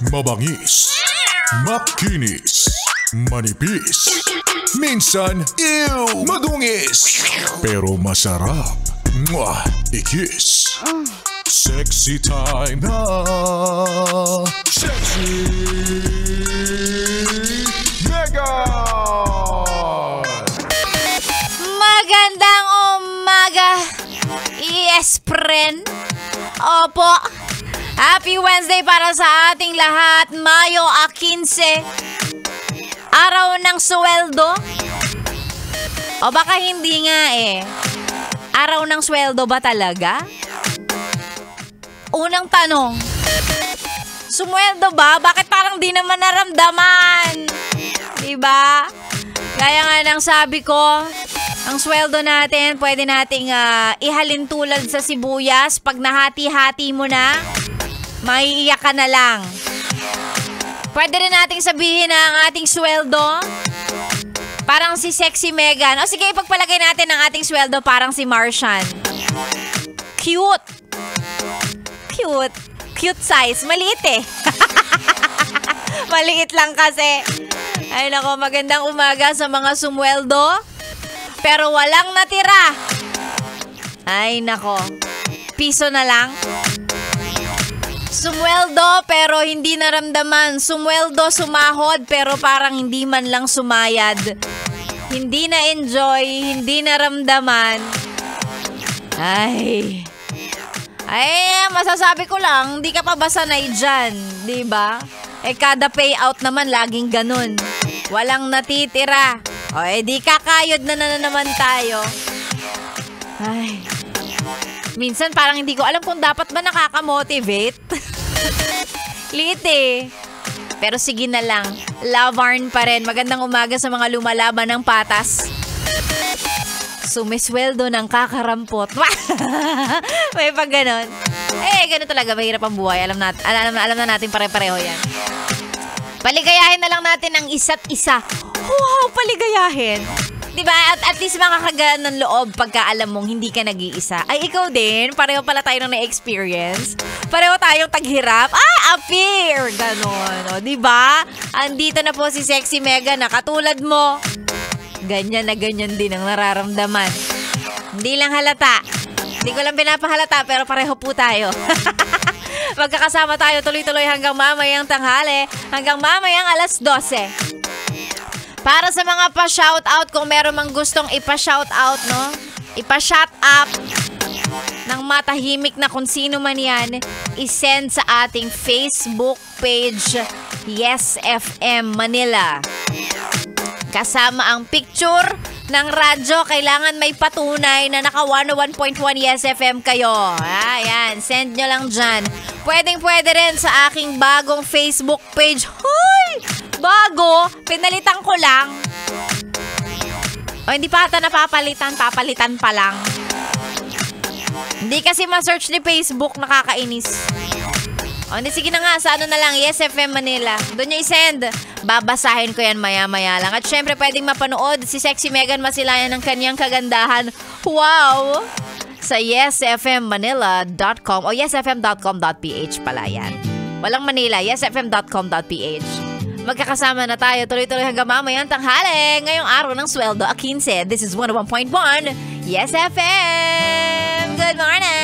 Mabangis, makinis, manipis, minsan, madungis, pero masarap. Mwah! I-kiss. Sexy time na. Sexy Mega! Magandang umaga, yes friend. Opo, happy Wednesday para sa ating lahat. Mayo 15, araw ng sweldo. O baka hindi nga eh. Araw ng sweldo ba talaga? Unang tanong, sumweldo ba? Bakit parang di naman naramdaman? Diba? Gaya nga ng sabi ko, ang sweldo natin, pwede nating ihalin tulad sa sibuyas. Pag nahati-hati mo na, maiiyak ka na lang. Pwede rin nating sabihin na ang ating sweldo, parang si Sexy Megan. O sige, ipagpalagay natin ang ating sweldo parang si Martian. Cute. Cute. Cute size. Maliit eh. Maliit lang kasi. Ay nako, magandang umaga sa mga sumweldo. Pero walang natira. Ay nako. Piso na lang. Sumweldo pero hindi naramdaman. Sumweldo, sumahod pero parang hindi man lang sumayad. Hindi na-enjoy, hindi naramdaman. Ay, masasabi ko lang, hindi ka pa ba sanay dyan, di ba? Eh kada payout naman laging ganun. Walang natitira. O di kakayod na naman tayo. Ay, minsan parang hindi ko alam kung dapat ba nakaka-motivate. Lit eh. Pero sige na lang. Lavarn pa rin. Magandang umaga sa mga lumalaban ng patas. Sumisweldo ng kakarampot. May pag ganon. Eh, ganon talaga. Mahirap ang buhay. Alam na natin pare-pareho yan. Paligayahin na lang natin ang isa't isa. Wow, paligayahin. Diba? At least makakagaan ng loob pagka alam mong hindi ka nag-iisa. Ay, ikaw din. Pareho pala tayo nung na-experience. Pareho tayong taghirap. Appear! Ganon. O, diba? Andito na po si Sexy Mega na katulad mo. Ganyan na ganyan din ang nararamdaman. Hindi lang halata. Hindi ko lang pinapahalata pero pareho po tayo. Magkakasama tayo tuloy-tuloy hanggang mamayang tanghali. Hanggang mamayang alas 12. Para sa mga pa-shoutout, kung meron mang gustong ipa-shoutout, no? Ipa-shout up ng matahimik na kung sino man yan, isend sa ating Facebook page, Yes FM Manila. Kasama ang picture ng radyo, kailangan may patunay na naka 101.1 Yes FM kayo. Ayan, send nyo lang dyan. Pwedeng-pwede rin sa aking bagong Facebook page. Hoy! Bago, pinalitan ko lang. O hindi pa ata napapalitan, papalitan pa lang. Hindi kasi ma-search ni Facebook, nakakainis. O hindi, sige na nga, sa ano na lang, Yes FM Manila. Doon nyo i-send. Babasahin ko yan maya-maya lang. At syempre, pwedeng mapanood si Sexy Megan Masilayan ng kanyang kagandahan. Wow! Sa yesfmmanila.com o yesfm.com.ph pala yan. Walang Manila, yesfm.com.ph. Magkakasama na tayo tuloy-tuloy hanggang mamayang tanghali. Ngayong araw ng sweldo, 15. This is 101.1 Yes FM. Good morning!